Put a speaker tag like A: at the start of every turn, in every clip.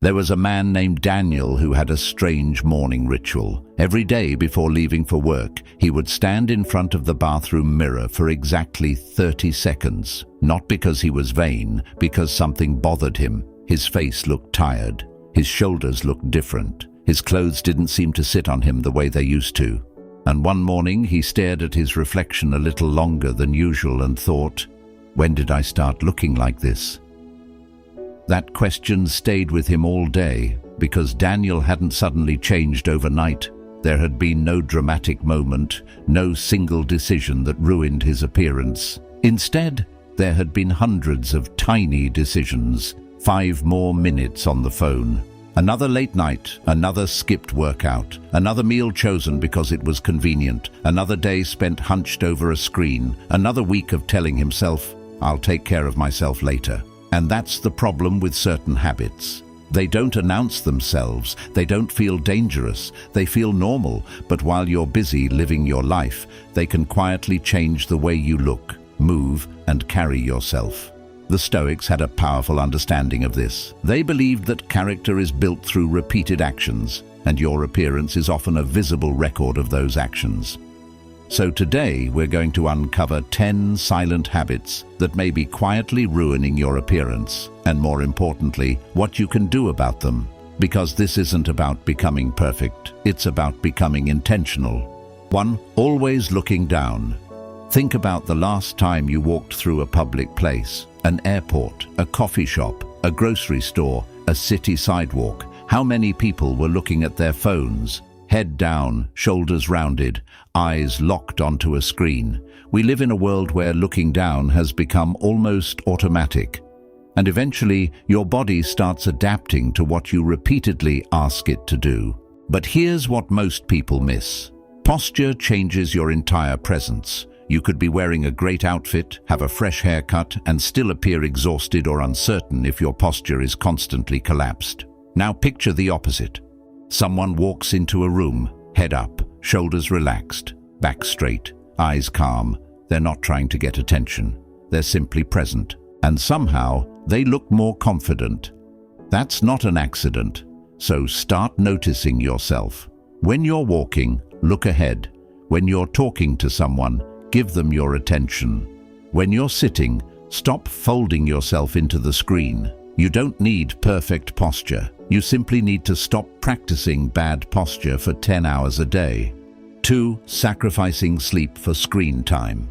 A: There was a man named Daniel who had a strange morning ritual. Every day before leaving for work, he would stand in front of the bathroom mirror for exactly 30 seconds. Not because he was vain, because something bothered him. His face looked tired. His shoulders looked different. His clothes didn't seem to sit on him the way they used to. And one morning he stared at his reflection a little longer than usual and thought, "When did I start looking like this?" That question stayed with him all day, because Daniel hadn't suddenly changed overnight. There had been no dramatic moment, no single decision that ruined his appearance. Instead, there had been hundreds of tiny decisions. 5 more minutes on the phone. Another late night, another skipped workout, another meal chosen because it was convenient, another day spent hunched over a screen, another week of telling himself, "I'll take care of myself later." And that's the problem with certain habits. They don't announce themselves, they don't feel dangerous, they feel normal, but while you're busy living your life, they can quietly change the way you look, move, and carry yourself. The Stoics had a powerful understanding of this. They believed that character is built through repeated actions, and your appearance is often a visible record of those actions. So today we're going to uncover 10 silent habits that may be quietly ruining your appearance, and more importantly, what you can do about them. Because this isn't about becoming perfect, it's about becoming intentional. 1. Always looking down. Think about the last time you walked through a public place, an airport, a coffee shop, a grocery store, a city sidewalk. How many people were looking at their phones? Head down, shoulders rounded, eyes locked onto a screen. We live in a world where looking down has become almost automatic. And eventually, your body starts adapting to what you repeatedly ask it to do. But here's what most people miss. Posture changes your entire presence. You could be wearing a great outfit, have a fresh haircut, and still appear exhausted or uncertain if your posture is constantly collapsed. Now picture the opposite. Someone walks into a room, head up, shoulders relaxed, back straight, eyes calm. They're not trying to get attention. They're simply present. And somehow, they look more confident. That's not an accident. So start noticing yourself. When you're walking, look ahead. When you're talking to someone, give them your attention. When you're sitting, stop folding yourself into the screen. You don't need perfect posture. You simply need to stop practicing bad posture for 10 hours a day. 2. Sacrificing sleep for screen time.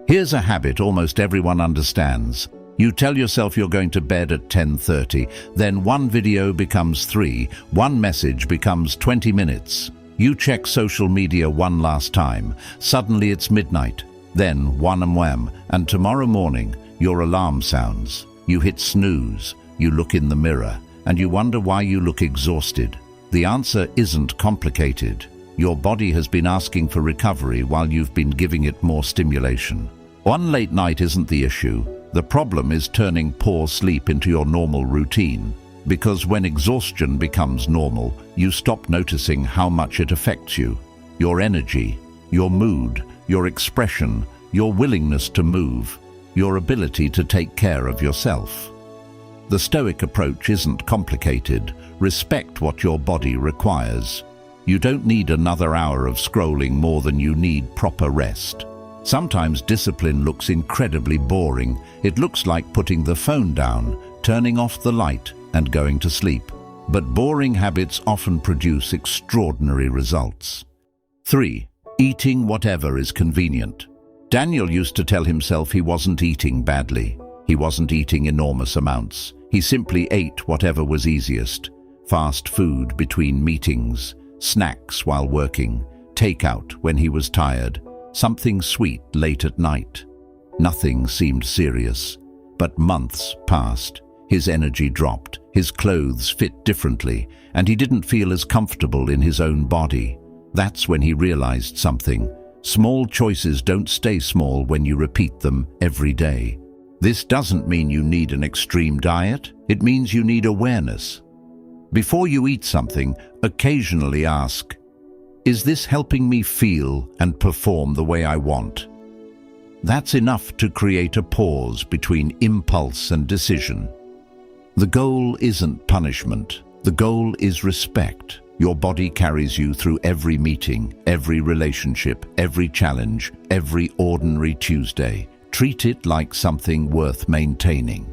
A: Here's a habit almost everyone understands. You tell yourself you're going to bed at 10:30, then one video becomes 3, one message becomes 20 minutes. You check social media one last time, suddenly it's midnight, then wham, and tomorrow morning your alarm sounds. You hit snooze, you look in the mirror, and you wonder why you look exhausted. The answer isn't complicated. Your body has been asking for recovery while you've been giving it more stimulation. One late night isn't the issue. The problem is turning poor sleep into your normal routine. Because when exhaustion becomes normal, you stop noticing how much it affects you. Your energy, your mood, your expression, your willingness to move, your ability to take care of yourself. The Stoic approach isn't complicated. Respect what your body requires. You don't need another hour of scrolling more than you need proper rest. Sometimes discipline looks incredibly boring. It looks like putting the phone down, turning off the light, and going to sleep. But boring habits often produce extraordinary results. 3. Eating whatever is convenient. Daniel used to tell himself he wasn't eating badly. He wasn't eating enormous amounts. He simply ate whatever was easiest. Fast food between meetings, snacks while working, takeout when he was tired, something sweet late at night. Nothing seemed serious. But months passed. His energy dropped, his clothes fit differently, and he didn't feel as comfortable in his own body. That's when he realized something. Small choices don't stay small when you repeat them every day. This doesn't mean you need an extreme diet. It means you need awareness. Before you eat something, occasionally ask, is this helping me feel and perform the way I want? That's enough to create a pause between impulse and decision. The goal isn't punishment. The goal is respect. Your body carries you through every meeting, every relationship, every challenge, every ordinary Tuesday. Treat it like something worth maintaining.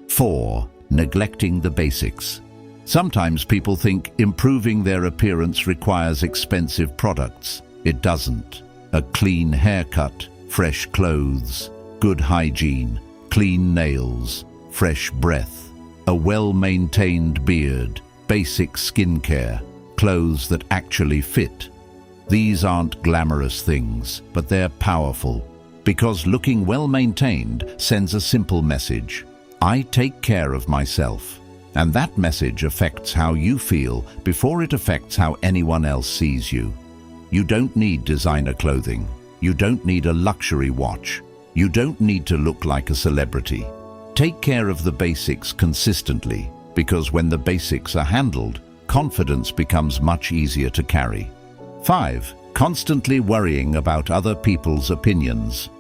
A: 4. Neglecting the basics. Sometimes people think improving their appearance requires expensive products. It doesn't. A clean haircut, fresh clothes, good hygiene, clean nails, fresh breath, a well-maintained beard, basic skincare, clothes that actually fit. These aren't glamorous things, but they're powerful, because looking well-maintained sends a simple message. I take care of myself. And that message affects how you feel before it affects how anyone else sees you. You don't need designer clothing. You don't need a luxury watch. You don't need to look like a celebrity. Take care of the basics consistently, because when the basics are handled, confidence becomes much easier to carry. 5. Constantly worrying about other people's opinions.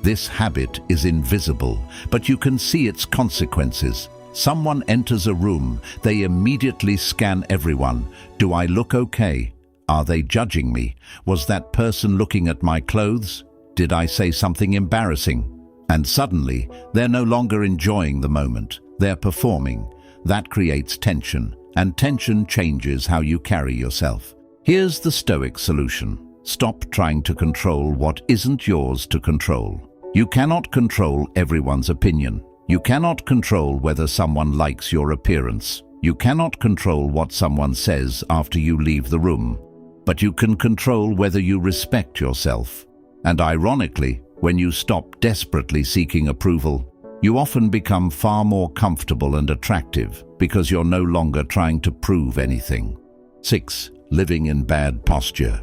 A: This habit is invisible, but you can see its consequences. Someone enters a room, they immediately scan everyone. Do I look okay? Are they judging me? Was that person looking at my clothes? Did I say something embarrassing? And suddenly, they're no longer enjoying the moment. They're performing. That creates tension, and tension changes how you carry yourself. Here's the Stoic solution. Stop trying to control what isn't yours to control. You cannot control everyone's opinion. You cannot control whether someone likes your appearance. You cannot control what someone says after you leave the room. But you can control whether you respect yourself. And ironically, when you stop desperately seeking approval, you often become far more comfortable and attractive because you're no longer trying to prove anything. 6. Living in bad posture.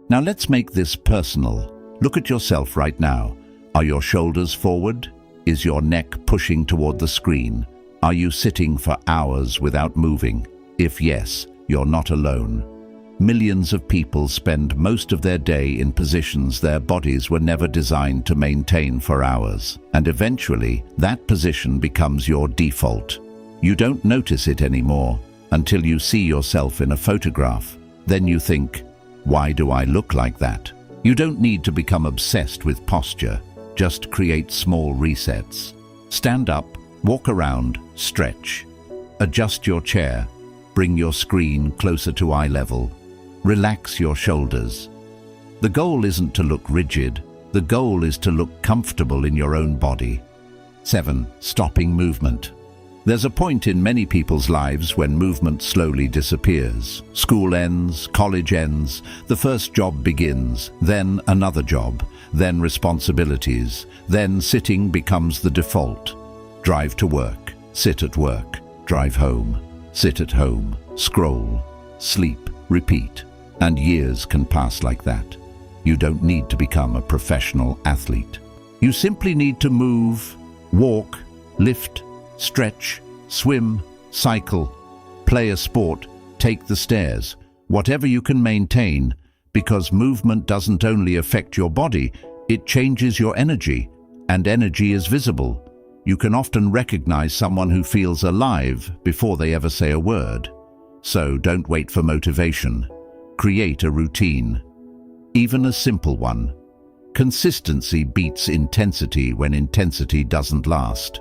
A: Now let's make this personal. Look at yourself right now. Are your shoulders forward? Is your neck pushing toward the screen? Are you sitting for hours without moving? If yes, you're not alone. Millions of people spend most of their day in positions their bodies were never designed to maintain for hours, and eventually that position becomes your default. You don't notice it anymore until you see yourself in a photograph. Then you think, why do I look like that? You don't need to become obsessed with posture. Just create small resets. Stand up, walk around, stretch. Adjust your chair. Bring your screen closer to eye level. Relax your shoulders. The goal isn't to look rigid. The goal is to look comfortable in your own body. 7. Stopping movement. There's a point in many people's lives when movement slowly disappears. School ends, college ends, the first job begins, then another job, then responsibilities, then sitting becomes the default. Drive to work, sit at work, drive home, sit at home, scroll, sleep, repeat. And years can pass like that. You don't need to become a professional athlete. You simply need to move, walk, lift, stretch, swim, cycle, play a sport, take the stairs, whatever you can maintain, because movement doesn't only affect your body, it changes your energy, and energy is visible. You can often recognize someone who feels alive before they ever say a word. So don't wait for motivation. Create a routine, even a simple one. Consistency beats intensity when intensity doesn't last.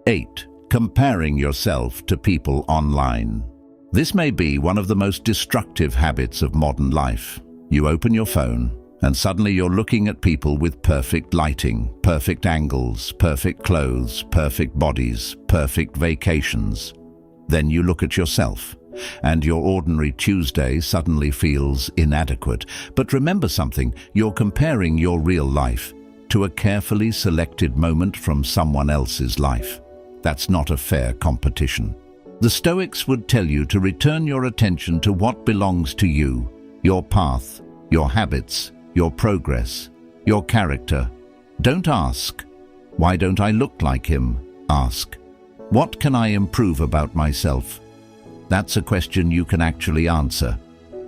A: 8. Comparing yourself to people online. This may be one of the most destructive habits of modern life. You open your phone, and suddenly you're looking at people with perfect lighting, perfect angles, perfect clothes, perfect bodies, perfect vacations. Then you look at yourself, and your ordinary Tuesday suddenly feels inadequate. But remember something, you're comparing your real life to a carefully selected moment from someone else's life. That's not a fair competition. The Stoics would tell you to return your attention to what belongs to you, your path, your habits, your progress, your character. Don't ask, why don't I look like him? Ask, what can I improve about myself? That's a question you can actually answer.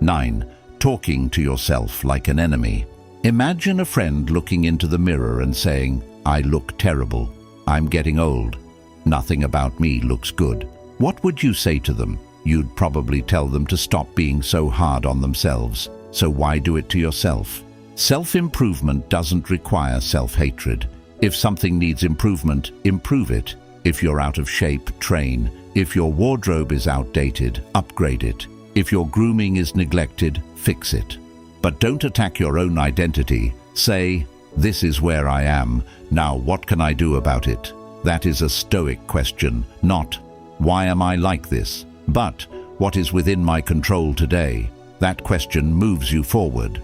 A: 9. Talking to yourself like an enemy. Imagine a friend looking into the mirror and saying, I look terrible. I'm getting old. Nothing about me looks good. What would you say to them? you'd probably tell them to stop being so hard on themselves. So why do it to yourself? Self-improvement doesn't require self-hatred. If something needs improvement, improve it. If you're out of shape, train. If your wardrobe is outdated, upgrade it. If your grooming is neglected, fix it. But don't attack your own identity. Say, "This is where I am. Now what can I do about it?" That is a Stoic question, not, "Why am I like this?" but, "What is within my control today?" That question moves you forward.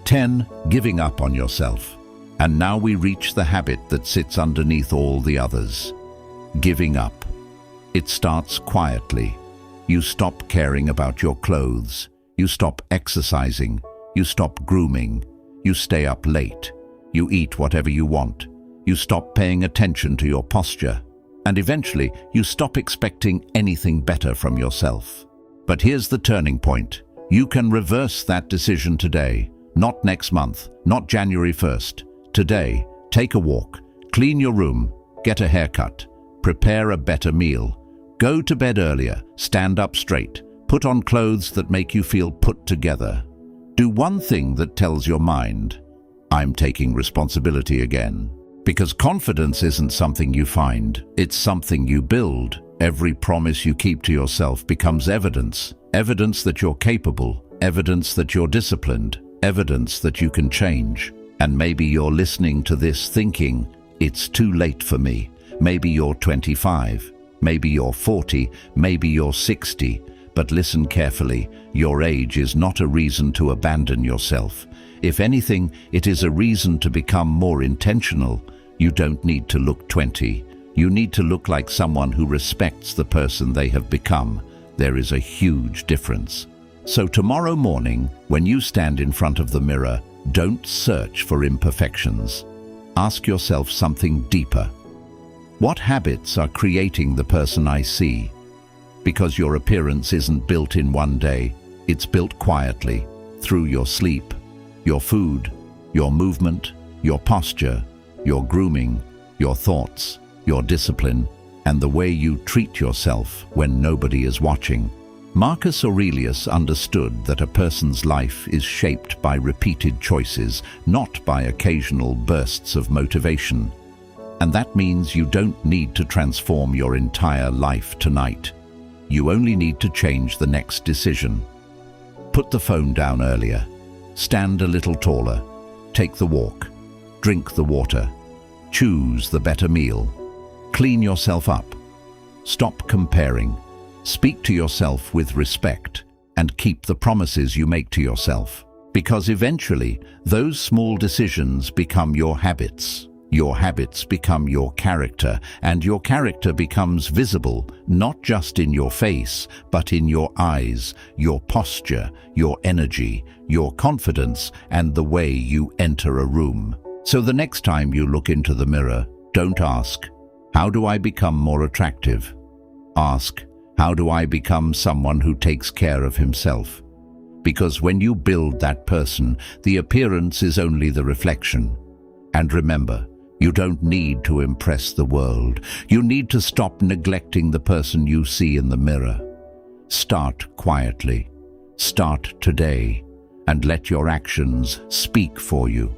A: 10. Giving up on yourself. And now we reach the habit that sits underneath all the others. Giving up. It starts quietly. You stop caring about your clothes. You stop exercising. You stop grooming. You stay up late. You eat whatever you want. You stop paying attention to your posture. And eventually, you stop expecting anything better from yourself. But here's the turning point. You can reverse that decision today. Not next month, not January 1st. Today, take a walk, clean your room, get a haircut, prepare a better meal, go to bed earlier, stand up straight, put on clothes that make you feel put together. Do one thing that tells your mind, "I'm taking responsibility again." Because confidence isn't something you find, it's something you build. Every promise you keep to yourself becomes evidence. Evidence that you're capable, evidence that you're disciplined, evidence that you can change. And maybe you're listening to this thinking, "It's too late for me." Maybe you're 25, maybe you're 40, maybe you're 60. But listen carefully, your age is not a reason to abandon yourself. If anything, it is a reason to become more intentional. You don't need to look 20. You need to look like someone who respects the person they have become. There is a huge difference. So tomorrow morning, when you stand in front of the mirror, don't search for imperfections. Ask yourself something deeper. What habits are creating the person I see? Because your appearance isn't built in one day, it's built quietly, through your sleep, your food, your movement, your posture, your grooming, your thoughts, your discipline, and the way you treat yourself when nobody is watching. Marcus Aurelius understood that a person's life is shaped by repeated choices, not by occasional bursts of motivation. And that means you don't need to transform your entire life tonight. You only need to change the next decision. Put the phone down earlier. Stand a little taller. Take the walk. Drink the water. Choose the better meal. Clean yourself up. Stop comparing. Speak to yourself with respect and keep the promises you make to yourself. Because eventually, those small decisions become your habits. Your habits become your character, and your character becomes visible, not just in your face, but in your eyes, your posture, your energy, your confidence, and the way you enter a room. So the next time you look into the mirror, don't ask, "How do I become more attractive?" Ask, "How do I become someone who takes care of himself?" Because when you build that person, the appearance is only the reflection. And remember, you don't need to impress the world. You need to stop neglecting the person you see in the mirror. Start quietly. Start today, and let your actions speak for you.